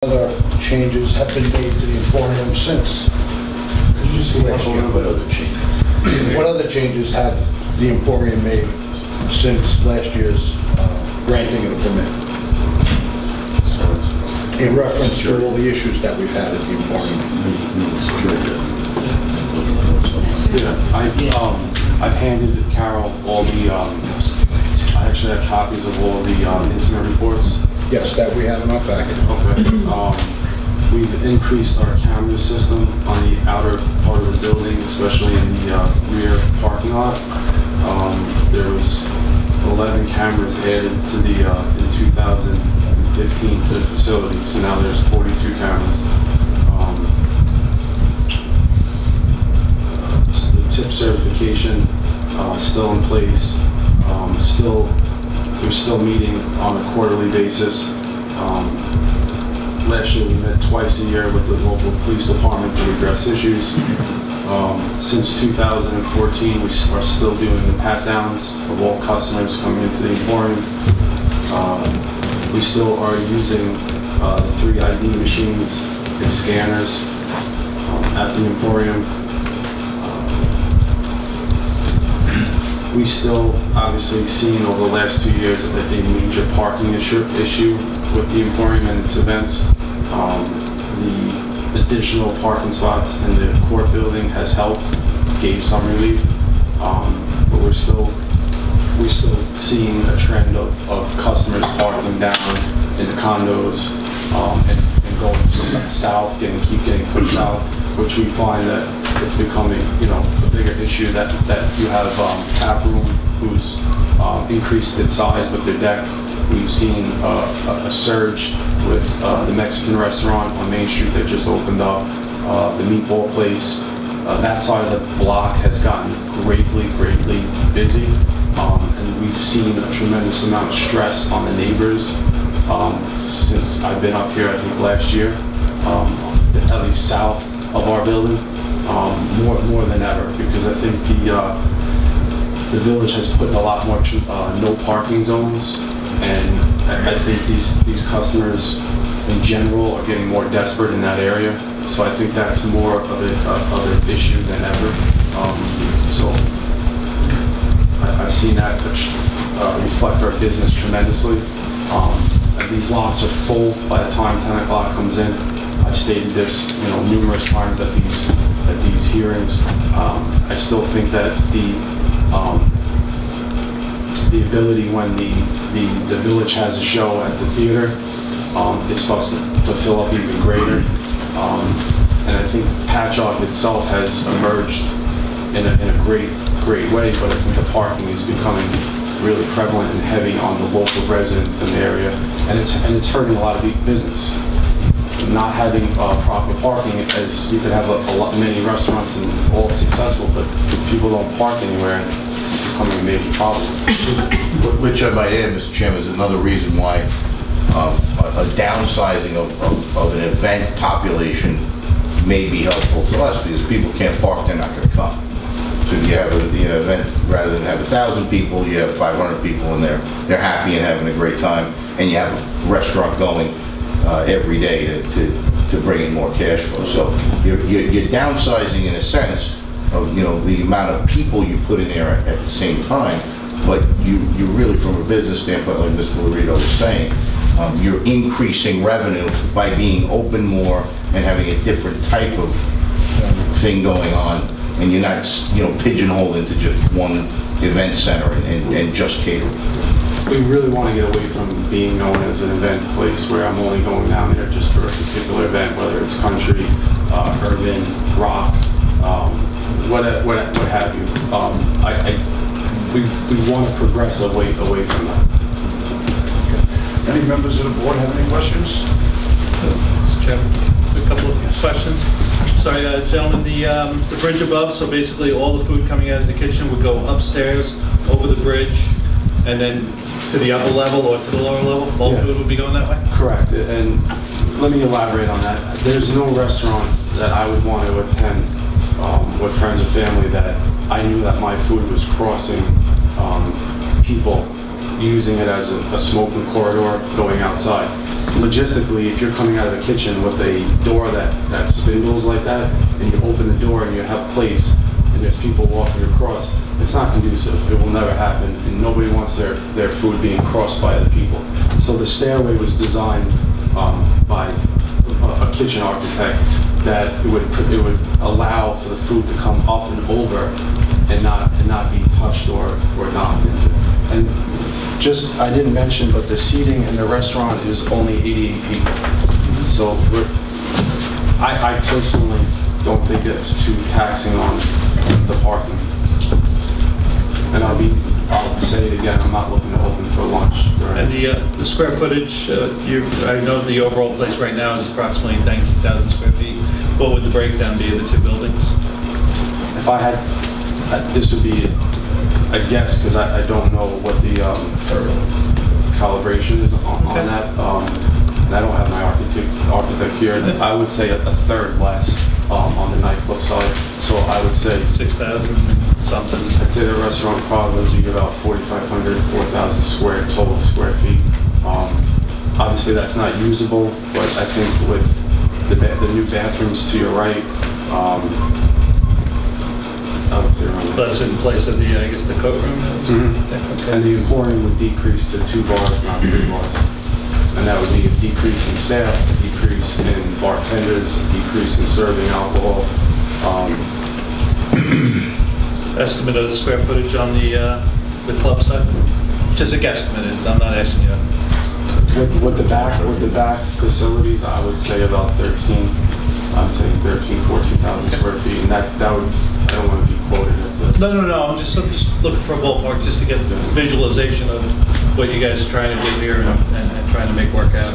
Other changes have been made to the Emporium since. Could you just last year? What other changes? What other changes have the Emporium made since last year's granting of the permit? In reference to all the issues that we've had at the Emporium. Yeah, I've handed Carol all the, I actually have copies of all the incident reports. Yes, that we have in our package. Okay. We've increased our camera system on the outer part of the building, especially in the rear parking lot. There was 11 cameras added to the in 2015 to the facility, so now there's 42 cameras. The tip certification still in place. We're still meeting on a quarterly basis. Last year we met twice a year with the local police department to address issues. Since 2014 we are still doing the pat downs of all customers coming into the Emporium. We still are using the 3 ID machines and scanners at the Emporium. We still obviously seen over the last 2 years a major parking issue with the Emporium and its events. The additional parking spots in the court building has helped, gave some relief, but we're still seeing a trend of customers parking down in the condos and going south, keep getting pushed out, which we find that it's becoming, a bigger issue that you have Tap Room who's increased its size with their deck. We've seen a surge with the Mexican restaurant on Main Street that just opened up, the meatball place. That side of the block has gotten greatly busy, and we've seen a tremendous amount of stress on the neighbors since I've been up here, I think last year, at least south of our building. More than ever, because I think the village has put in a lot more no parking zones, and I think these customers in general are getting more desperate in that area. So I think that's more of an issue than ever. So I've seen that reflect our business tremendously. These lots are full by the time 10 o'clock comes in. I've stated this, numerous times at these hearings. I still think that the ability when the village has a show at the theater, it starts to fill up even greater. And I think Patchogue itself has emerged in a great way, but I think the parking is becoming really prevalent and heavy on the local residents in the area, and it's hurting a lot of business. Not having proper parking, as you could have many restaurants and all successful, but if people don't park anywhere, it's becoming a major problem. Which I might add, Mr. Chairman, is another reason why a downsizing of an event population may be helpful to us, because people can't park, they're not going to come. So if you have an event, rather than have 1,000 people, you have 500 people in there. They're happy and having a great time, and you have a restaurant going every day to bring in more cash flow. So you're downsizing in a sense of the amount of people you put in there at the same time, but you really, from a business standpoint, like Mr. Lorito was saying, you're increasing revenue by being open more and having a different type of thing going on, and you're not pigeonholed into just one event center and just catering. We really want to get away from being known as an event place where I'm only going down there just for a particular event, whether it's country, urban, rock, what have you. We want to progress away from that. Any members of the board have any questions? Mr. Chairman, a couple of questions. Sorry, gentlemen, the bridge above, so basically all the food coming out of the kitchen would go upstairs over the bridge and then to the upper level or to the lower level? All food would be going that way? Correct, and let me elaborate on that. There's no restaurant that I would want to attend with friends or family that I knew that my food was crossing people using it as a smoking corridor going outside. Logistically, if you're coming out of the kitchen with a door that spindles like that, and you open the door and you have plates, and there's people walking across, it's not conducive. It will never happen, and nobody wants their food being crossed by other people. So the stairway was designed by a kitchen architect that it would allow for the food to come up and over and not be touched or knocked into. And just, I didn't mention, but the seating in the restaurant is only 88 people. So I personally don't think it's too taxing on the parking. And I'll say it again, I'm not looking to open for lunch. And the square footage, I know the overall place right now is approximately 19,000 square feet. What would the breakdown be of the two buildings? If I had, this would be a guess, because I don't know what the calibration is on that. And I don't have my architect here. I would say a third less on the nightclub side. So I would say 6,000 something. I'd say the restaurant probably would be about 4,500, 4,000 total square feet. Obviously that's not usable, but I think with the new bathrooms to your right, That's in place of the, I guess, the coat room? Okay. And the Emporium would decrease to 2 bars, not 3 bars. And that would be a decrease in staff, a decrease in bartenders, a decrease in serving alcohol. Estimate of the square footage on the club side? Just a guesstimate, I'm not asking you. With the back facilities, I would say about 14,000 square feet, and that would, I don't want to be quoted as a... No, I'm just looking for a ballpark, just to get a visualization of what you guys are trying to do here and trying to make work out.